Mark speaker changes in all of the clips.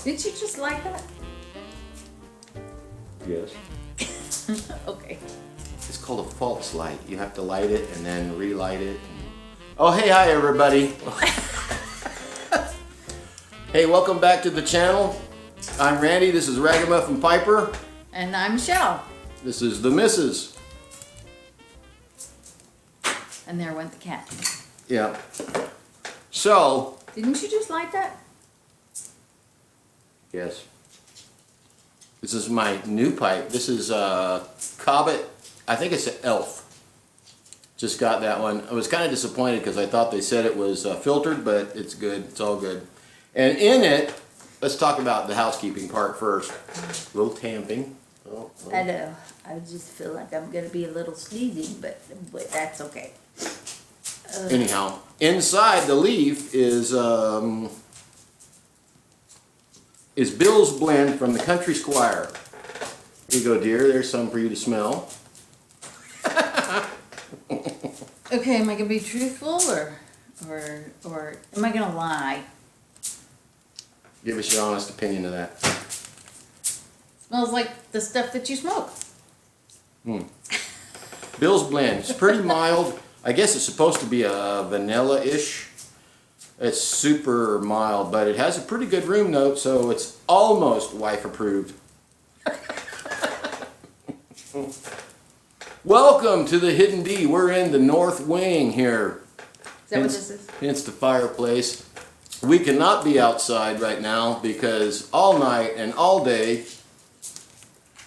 Speaker 1: Did you just like that?
Speaker 2: Yes.
Speaker 1: Okay.
Speaker 2: It's called a false light. You have to light it and then relight it. Oh, hey, hi, everybody. Hey, welcome back to the channel. I'm Randy. This is Ragamuffinpiper.
Speaker 1: And I'm Michelle.
Speaker 2: This is the missus.
Speaker 1: And there went the cat.
Speaker 2: Yeah. So.
Speaker 1: Didn't you just like that?
Speaker 2: Yes. This is my new pipe. This is Hobbit. I think it's an Elf. Just got that one. I was kind of disappointed because I thought they said it was filtered, but it's good. It's all good. And in it, let's talk about the housekeeping part first. A little tamping. Oh, oh.
Speaker 1: I know. I just feel like I'm going to be a little sneezing, but that's okay.
Speaker 2: Anyhow, inside the leaf is Bill's blend from the Country Squire. Here you go, dear. There's some for you to smell.
Speaker 1: Okay, am I going to be truthful or am I going to lie?
Speaker 2: Give us your honest opinion of that.
Speaker 1: Smells like the stuff that you smoke.
Speaker 2: Bill's blend. It's pretty mild. I guess it's supposed to be a vanilla-ish. It's super mild, but it has a pretty good room note, so it's almost wife approved. Welcome to the Hidden D. We're in the north wing here.
Speaker 1: Is that what this is?
Speaker 2: Hence the fireplace. We cannot be outside right now because all night and all day,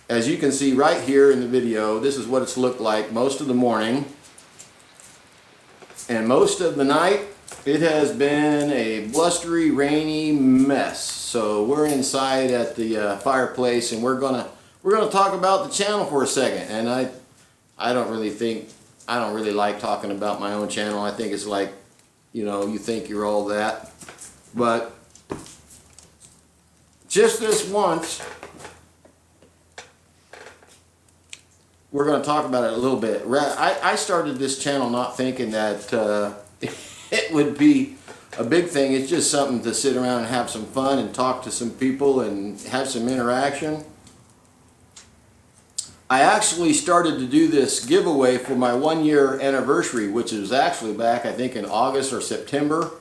Speaker 2: as you can see right here in the video, this is what it's looked like most of the morning. And most of the night, it has been a blustery, rainy mess. So we're inside at the fireplace, and we're gonna talk about the channel for a second. And I don't really like talking about my own channel. I think it's like, you know, you think you're all that, but just this once, we're going to talk about it a little bit. I started this channel not thinking that it would be a big thing. It's just something to sit around and have some fun and talk to some people and have some interaction. I actually started to do this giveaway for my 1-year anniversary, which is actually back, I think, in August or September.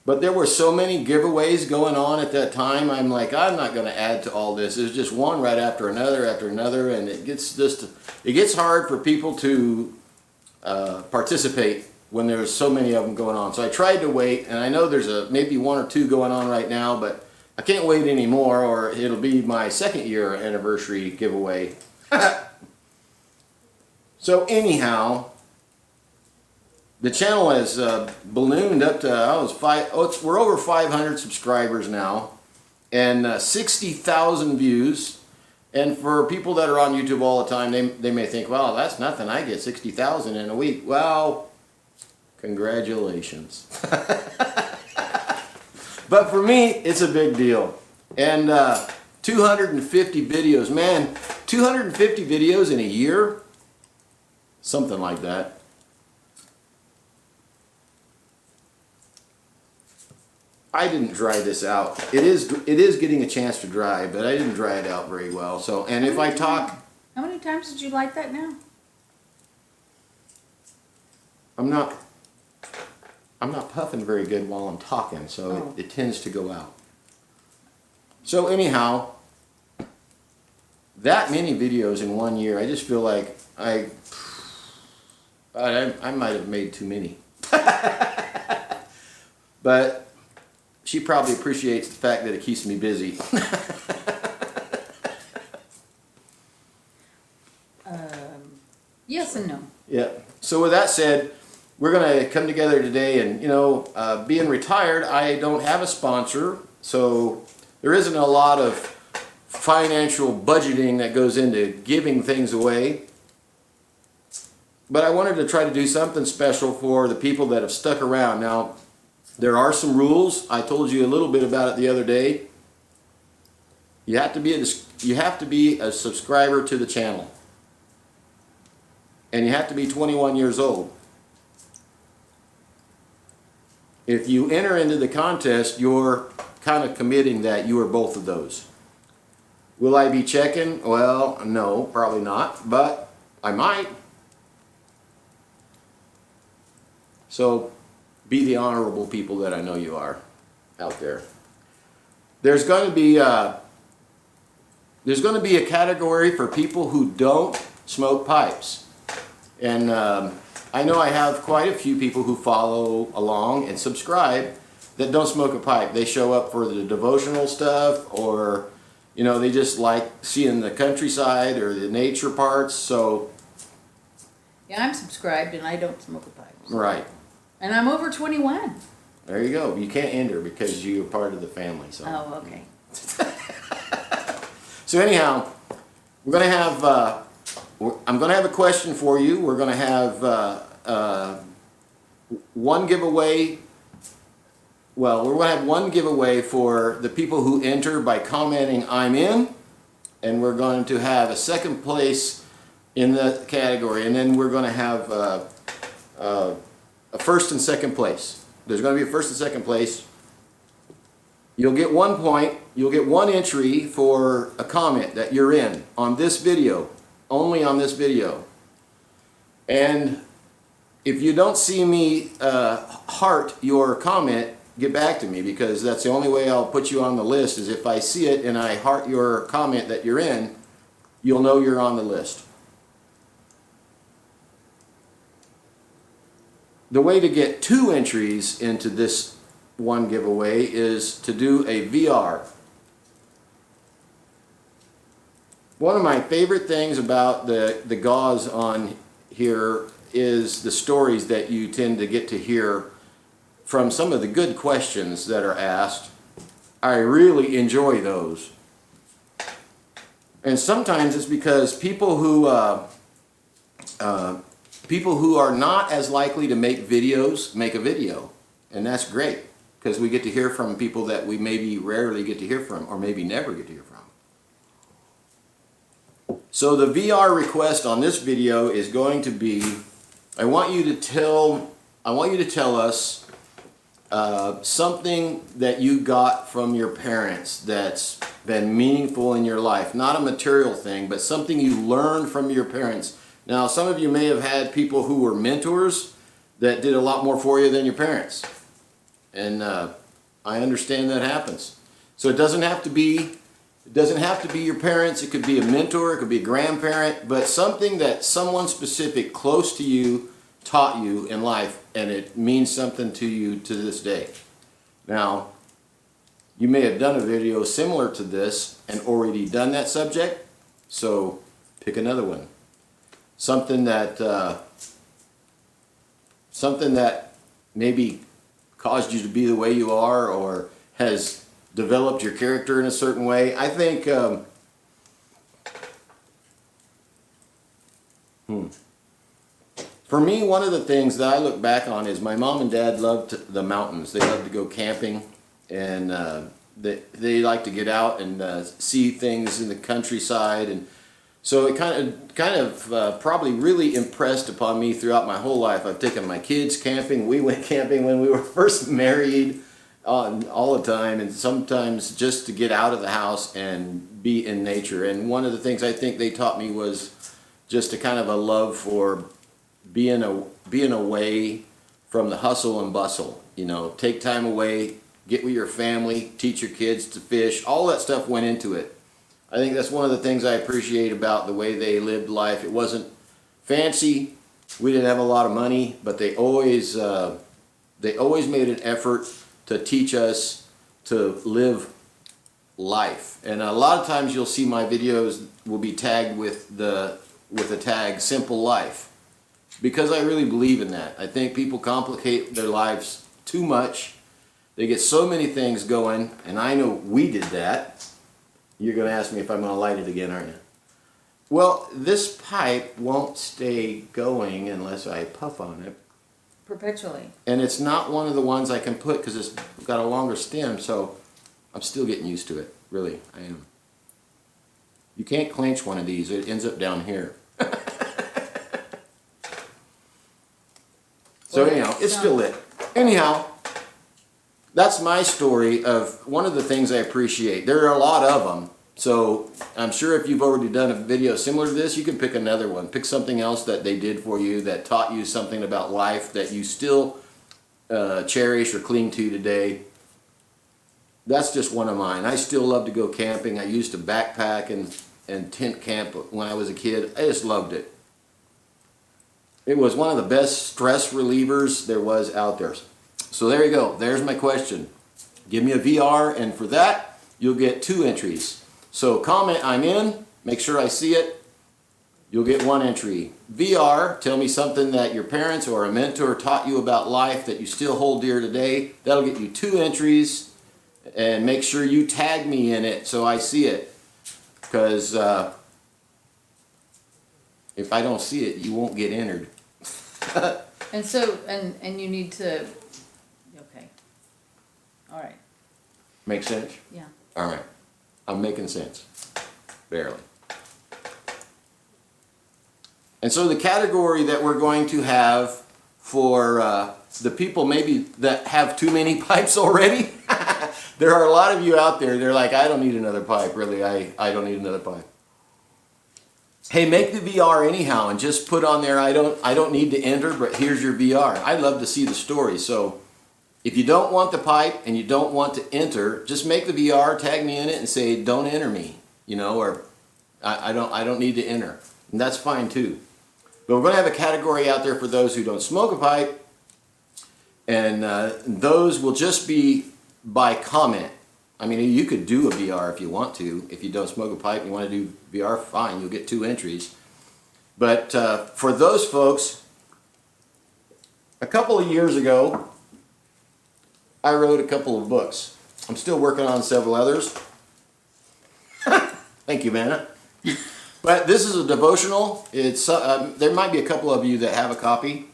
Speaker 2: But there were so many giveaways going on at that time, I'm like, I'm not going to add to all this. It's just one right after another, and it gets hard for people to participate when there's so many of them going on. So I tried to wait, and I know there's maybe 1 or 2 going on right now, but I can't wait anymore, or it'll be my 2nd year anniversary giveaway. So anyhow, the channel has ballooned up to we're over 500 subscribers now, and 60,000 views. And for people that are on YouTube all the time, they may think, well, that's nothing. I get 60,000 in a week. Well, congratulations. But for me, it's a big deal. And 250 videos, man, 250 videos in a year, something like that. I didn't dry this out. It is getting a chance to dry, but I didn't dry it out very well. So, and if I talk,
Speaker 1: How many times did you light that now?
Speaker 2: I'm not puffing very good while I'm talking, so
Speaker 1: Oh.
Speaker 2: it tends to go out. So anyhow, that many videos in 1 year, I just feel like I might have made too many. But she probably appreciates the fact that it keeps me busy.
Speaker 1: Yes and no.
Speaker 2: Yeah. So with that said, we're going to come together today, and, you know, being retired, I don't have a sponsor, so there isn't a lot of financial budgeting that goes into giving things away. But I wanted to try to do something special for the people that have stuck around. Now, there are some rules. I told you a little bit about it the other day. You have to be a subscriber to the channel. And you have to be 21 years old. If you enter into the contest, your kind of committing that you are both of those. Will I be checking? Well, no, probably not, but I might. So be the honorable people that I know you are out there. There's going to be a category for people who don't smoke pipes. And I know I have quite a few people who follow along and subscribe that don't smoke a pipe. They show up for the devotional stuff, or you know, they just like seeing the countryside or the nature parts. So
Speaker 1: Yeah, I'm subscribed and I don't smoke a pipe.
Speaker 2: right.
Speaker 1: And I'm over 21.
Speaker 2: There you go. You can't enter because you're part of the family. So.
Speaker 1: Oh, okay.
Speaker 2: So anyhow, we're gonna have. I'm gonna have a question for you. We're gonna have one giveaway. Well, we're gonna have one giveaway for the people who enter by commenting "I'm in," and we're going to have a second place in the category, and then we're gonna have a first and second place. There's going to be a first and second place. You'll get 1 point. You'll get one entry for a comment that you're in on this video, only on this video. And if you don't see me heart your comment, get back to me, because that's the only way I'll put you on the list, is if I see it and I heart your comment that you're in, you'll know you're on the list. The way to get 2 entries into this one giveaway is to do a VR. One of my favorite things about the gauze on here is the stories that you tend to get to hear from some of the good questions that are asked. I really enjoy those. And sometimes it's because people who are not as likely to make videos make a video, and that's great, because we get to hear from people that we maybe rarely get to hear from, or maybe never get to hear from. So the VR request on this video is going to be, I want you to tell us something that you got from your parents that's been meaningful in your life. Not a material thing, but something you learned from your parents. Now, some of you may have had people who were mentors that did a lot more for you than your parents. And I understand that happens. So it doesn't have to be your parents. It could be a mentor, it could be a grandparent, but something that someone specific close to you taught you in life, and it means something to you to this day. Now, you may have done a video similar to this and already done that subject, so pick another one. Something that maybe caused you to be the way you are, or has developed your character in a certain way. I think for me, one of the things that I look back on is my mom and dad loved the mountains. They loved to go camping, and they like to get out and see things in the countryside, and so it kind of probably really impressed upon me throughout my whole life. I've taken my kids camping. We went camping when we were first married all the time, and sometimes just to get out of the house and be in nature. And one of the things I think they taught me was just a kind of a love for being away from the hustle and bustle. You know, take time away, get with your family, teach your kids to fish. All that stuff went into it. I think that's one of the things I appreciate about the way they lived life. It wasn't fancy. We didn't have a lot of money, but they always made an effort to teach us to live life. And a lot of times you'll see my videos will be tagged with the tag "Simple Life," because I really believe in that. I think people complicate their lives too much. They get so many things going, and I know we did that. You're going to ask me if I'm going to light it again, aren't you? Well, this pipe won't stay going unless I puff on it.
Speaker 1: Perpetually.
Speaker 2: And it's not one of the ones I can put because it's got a longer stem, so I'm still getting used to it. Really, I am. You can't clench one of these. It ends up down here. So anyhow, it's still lit. Anyhow, that's my story of one of the things I appreciate. There are a lot of them. So I'm sure if you've already done a video similar to this, you can pick another one. Pick something else that they did for you that taught you something about life that you still cherish or cling to today. That's just one of mine. I still love to go camping. I used to backpack and tent camp when I was a kid. I just loved it. It was one of the best stress relievers there was out there. So there you go. There's my question. Give me a VR, and for that, you'll get 2 entries. So comment I'm in, make sure I see it, you'll get 1 entry. VR, tell me something that your parents or a mentor taught you about life that you still hold dear today. That'll get you 2 entries, and make sure you tag me in it so I see it. Because if I don't see it, you won't get entered.
Speaker 1: And so, and you need to, okay. All right,
Speaker 2: Make sense?
Speaker 1: yeah.
Speaker 2: All right. I'm making sense. Barely. And so the category that we're going to have for the people maybe that have too many pipes already, there are a lot of you out there, they're like, I don't need another pipe, really, I don't need another pipe. Hey, make the VR anyhow and just put on there, I don't need to enter, but here's your VR. I'd love to see the story. So if you don't want the pipe and you don't want to enter, just make the VR, tag me in it, and say, don't enter me, you know, or I don't need to enter. And that's fine too. But we're going to have a category out there for those who don't smoke a pipe, and those will just be by comment. I mean, you could do a VR if you want to. If you don't smoke a pipe and you want to do VR, fine, you'll get 2 entries. But for those folks, a couple of years ago, I wrote a couple of books. I'm still working on several others. Thank you, Vanna. But this is a devotional. It's there might be a couple of you that have a copy.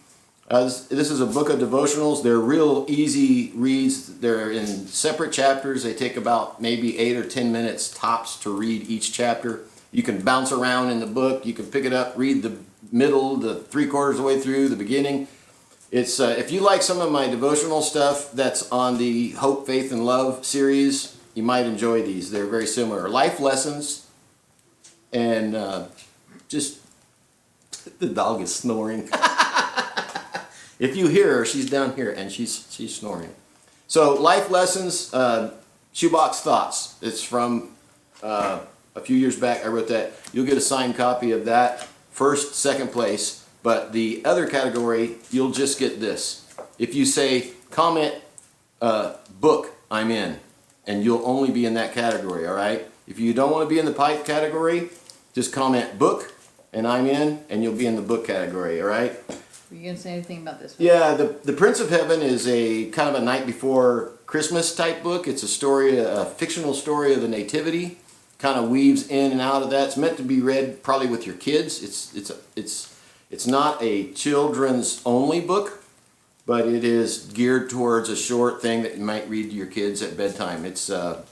Speaker 2: This is a book of devotionals. They're real easy reads. They're in separate chapters. They take about maybe 8 or 10 minutes tops to read each chapter. You can bounce around in the book. You can pick it up, read the middle, the 3/4 of the way through, the beginning. It's if you like some of my devotional stuff that's on the Hope, Faith, and Love series, you might enjoy these. They're very similar. Life lessons, and just the dog is snoring. If you hear her, she's down here and she's snoring. So life lessons, shoebox thoughts. It's from a few years back. I wrote that. You'll get a signed copy of that. First, second place. But the other category, you'll just get this. If you say comment book, I'm in, and you'll only be in that category. All right. If you don't want to be in the pipe category, just comment book, and I'm in, and you'll be in the book category. All right.
Speaker 1: Were you going to say anything about this one?
Speaker 2: Yeah, the Prince of Heaven is a kind of a night before Christmas type book. It's a story, a fictional story of the Nativity. Kind of weaves in and out of that. It's meant to be read probably with your kids. It's not a children's only book, but it is geared towards a short thing that you might read to your kids at bedtime. It's a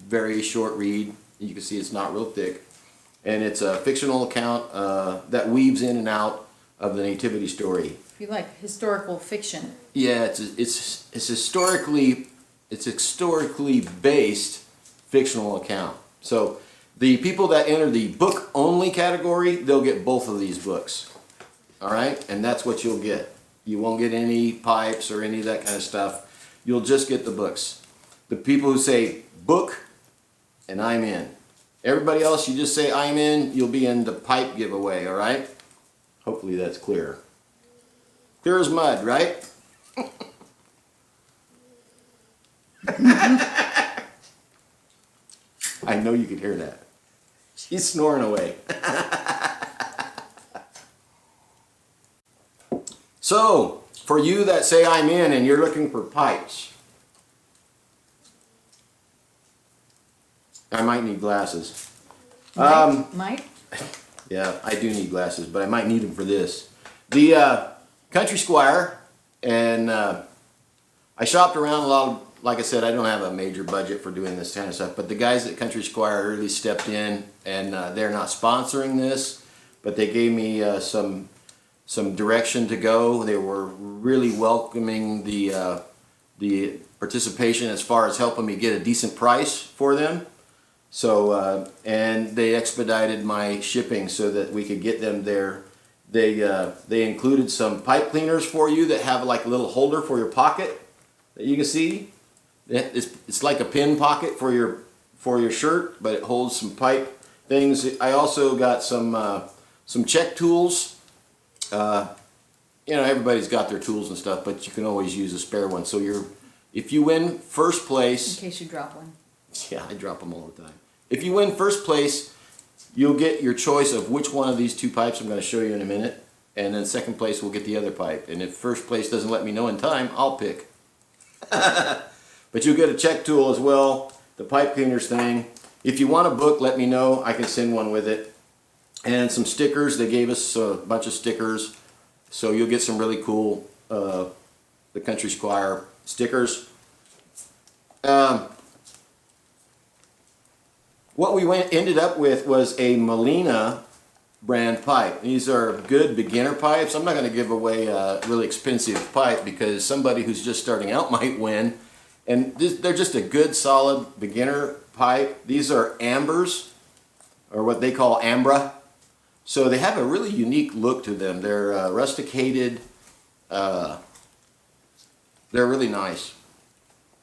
Speaker 2: very short read. You can see it's not real thick, and it's a fictional account that weaves in and out of the Nativity story.
Speaker 1: If you like historical fiction.
Speaker 2: Yeah, it's historically based fictional account. So the people that enter the book only category, they'll get both of these books. All right, and that's what you'll get. You won't get any pipes or any of that kind of stuff. You'll just get the books. The people who say book and I'm in. Everybody else, you just say I'm in, you'll be in the pipe giveaway, all right? Hopefully that's clear. Clear as mud, right? I know you could hear that. She's snoring away. So, for you that say I'm in and you're looking for pipes, I might need glasses.
Speaker 1: Mike?
Speaker 2: Yeah, I do need glasses, but I might need them for this. The Country Squire, and I shopped around a lot. Like I said, I don't have a major budget for doing this kind of stuff, but the guys at Country Squire really stepped in, and they're not sponsoring this, but they gave me some direction to go. They were really welcoming the the participation as far as helping me get a decent price for them. So, and they expedited my shipping so that we could get them there. They included some pipe cleaners for you that have like a little holder for your pocket that you can see. It's like a pin pocket for your shirt, but it holds some pipe things. I also got some check tools. You know, everybody's got their tools and stuff, but you can always use a spare one. So if you win first place,
Speaker 1: In case you drop one.
Speaker 2: yeah, I drop them all the time. If you win first place, you'll get your choice of which one of these two pipes I'm going to show you in a minute, and then second place will get the other pipe. And if first place doesn't let me know in time, I'll pick. But you'll get a check tool as well, the pipe cleaners thing. If you want a book, let me know. I can send one with it. And some stickers. They gave us a bunch of stickers. So you'll get some really cool the Country Squire stickers. What we ended up with was a Molina brand pipe. These are good beginner pipes. I'm not going to give away a really expensive pipe because somebody who's just starting out might win. And they're just a good solid beginner pipe. These are ambers, or what they call ambra. So they have a really unique look to them. They're rusticated. They're really nice.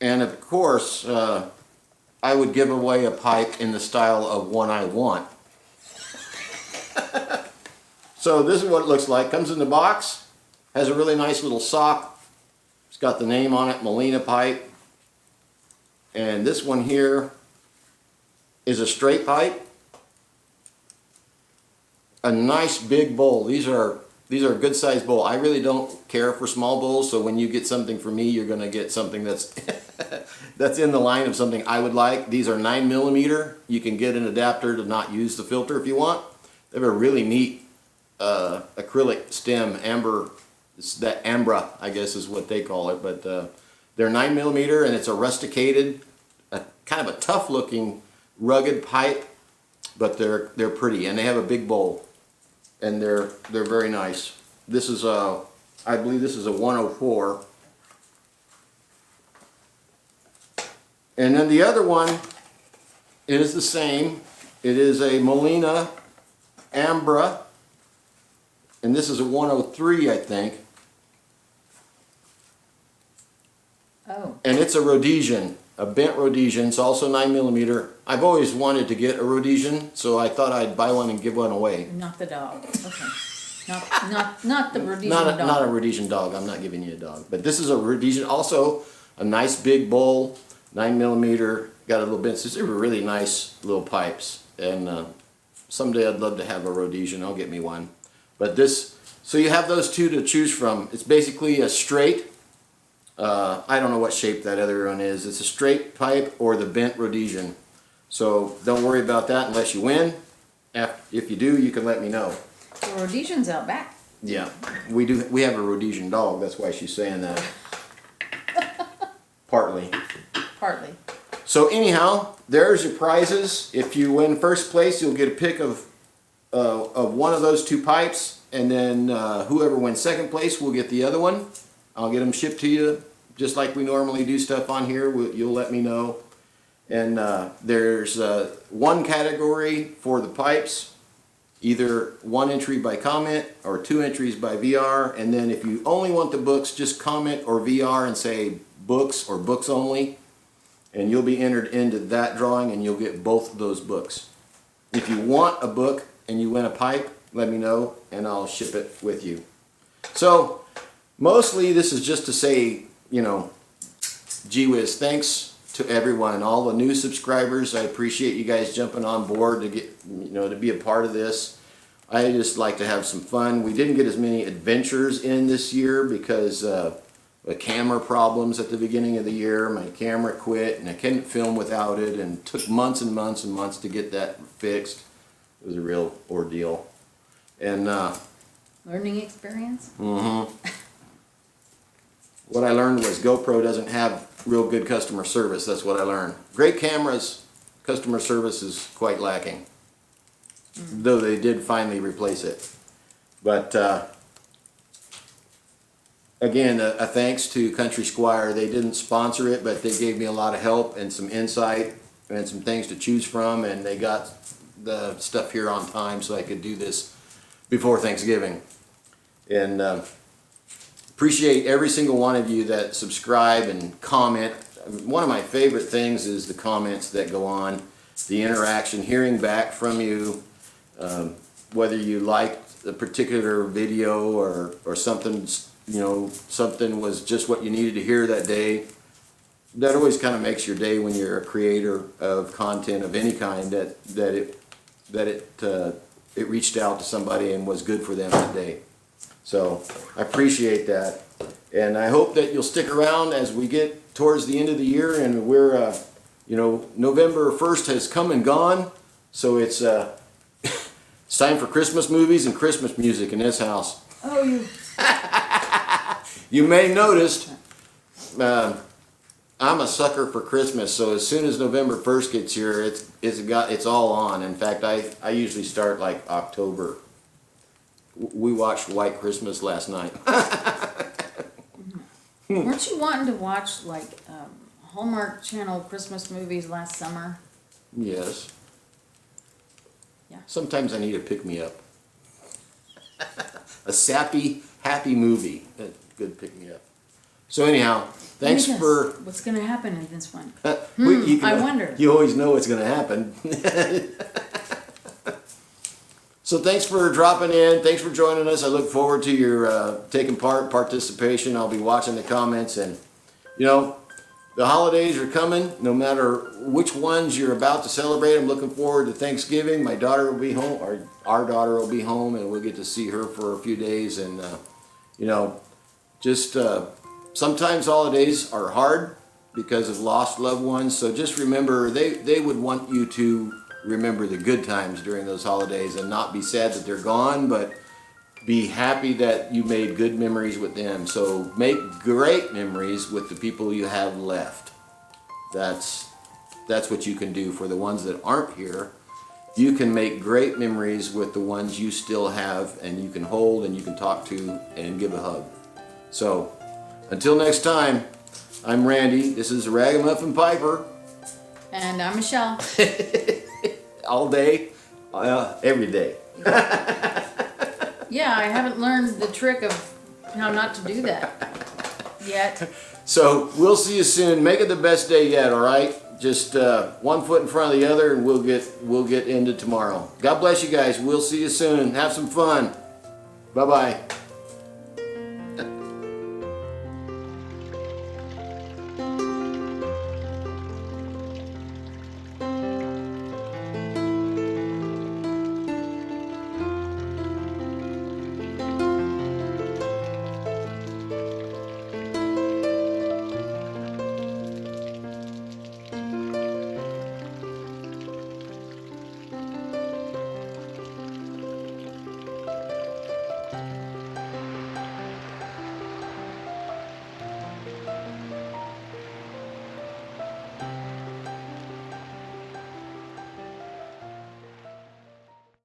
Speaker 2: And of course, I would give away a pipe in the style of one I want. So this is what it looks like. Comes in the box. Has a really nice little sock. It's got the name on it, Molina pipe. And this one here is a straight pipe. A nice big bowl. These are a good sized bowl. I really don't care for small bowls, so when you get something for me, you're going to get something that's that's in the line of something I would like. These are 9mm. You can get an adapter to not use the filter if you want. They have a really neat acrylic stem, amber. It's that ambra, I guess is what they call it, but they're 9mm and it's a rusticated, kind of a tough looking, rugged pipe, but they're pretty and they have a big bowl. And they're very nice. This is I believe this is a 104. And then the other one is the same. It is a Molina Ambra. And this is a 103, I think.
Speaker 1: Oh.
Speaker 2: And it's a Rhodesian, a bent Rhodesian. It's also 9mm. I've always wanted to get a Rhodesian, so I thought I'd buy one and give one away.
Speaker 1: Not the dog. Okay. Not the Rhodesian dog.
Speaker 2: Not a Rhodesian dog. I'm not giving you a dog. But this is a Rhodesian, also a nice big bowl, 9mm. Got a little bent. These are really nice little pipes. And someday I'd love to have a Rhodesian. I'll get me one. But this, so you have those two to choose from. It's basically a straight. I don't know what shape that other one is. It's a straight pipe or the bent Rhodesian. So don't worry about that unless you win. If you do, you can let me know.
Speaker 1: The Rhodesian's out back.
Speaker 2: Yeah, we do. We have a Rhodesian dog. That's why she's saying that. Partly.
Speaker 1: Partly.
Speaker 2: So anyhow, there's your prizes. If you win first place, you'll get a pick of one of those two pipes, and then whoever wins second place will get the other one. I'll get them shipped to you, just like we normally do stuff on here. You'll let me know. And there's one category for the pipes, either one entry by comment or 2 entries by VR. And then if you only want the books, just comment or VR and say books or books only. And you'll be entered into that drawing and you'll get both of those books. If you want a book and you win a pipe, let me know and I'll ship it with you. So mostly this is just to say, you know, gee whiz, thanks to everyone, all the new subscribers. I appreciate you guys jumping on board to get, you know, to be a part of this. I just like to have some fun. We didn't get as many adventures in this year because the camera problems at the beginning of the year. My camera quit and I couldn't film without it, and it took months and months and months to get that fixed. It was a real ordeal. And
Speaker 1: Learning experience?
Speaker 2: mm-hmm. What I learned was GoPro doesn't have real good customer service. That's what I learned. Great cameras, customer service is quite lacking. Though they did finally replace it. But again, a thanks to Country Squire. They didn't sponsor it, but they gave me a lot of help and some insight and some things to choose from, and they got the stuff here on time so I could do this before Thanksgiving. And appreciate every single one of you that subscribe and comment. One of my favorite things is the comments that go on, the interaction, hearing back from you, whether you liked a particular video or something, you know, something was just what you needed to hear that day. That always kind of makes your day when you're a creator of content of any kind, that it reached out to somebody and was good for them that day. So I appreciate that, and I hope that you'll stick around as we get towards the end of the year, and we're you know, November 1st has come and gone, so it's it's time for Christmas movies and Christmas music in this house.
Speaker 1: Oh, you.
Speaker 2: You may noticed I'm a sucker for Christmas, so as soon as November 1st gets here, it's all on. In fact, I usually start like October. We watched White Christmas last night.
Speaker 1: Weren't you wanting to watch like Hallmark Channel Christmas movies last summer?
Speaker 2: Yes.
Speaker 1: Yeah.
Speaker 2: Sometimes I need to pick me up. A sappy, happy movie. A good pick me up. So anyhow, thanks for.
Speaker 1: What's going to happen in this one?
Speaker 2: I
Speaker 1: wonder.
Speaker 2: You always know what's going to happen. So thanks for dropping in. Thanks for joining us. I look forward to your taking participation. I'll be watching the comments, and you know, the holidays are coming. No matter which ones you're about to celebrate, I'm looking forward to Thanksgiving. My daughter will be home, or our daughter will be home, and we'll get to see her for a few days. And you know, just sometimes holidays are hard because of lost loved ones. So just remember, they would want you to remember the good times during those holidays and not be sad that they're gone, but be happy that you made good memories with them. So make great memories with the people you have left. That's what you can do for the ones that aren't here. You can make great memories with the ones you still have, and you can hold and you can talk to and give a hug. So until next time, I'm Randy. This is Ragamuffin-Piper.
Speaker 1: And I'm Michelle.
Speaker 2: All day, every day.
Speaker 1: Yeah, I haven't learned the trick of how not to do that yet.
Speaker 2: So we'll see you soon. Make it the best day yet, all right? Just one foot in front of the other, and we'll get into tomorrow. God bless you guys. We'll see you soon. Have some fun. Bye-bye.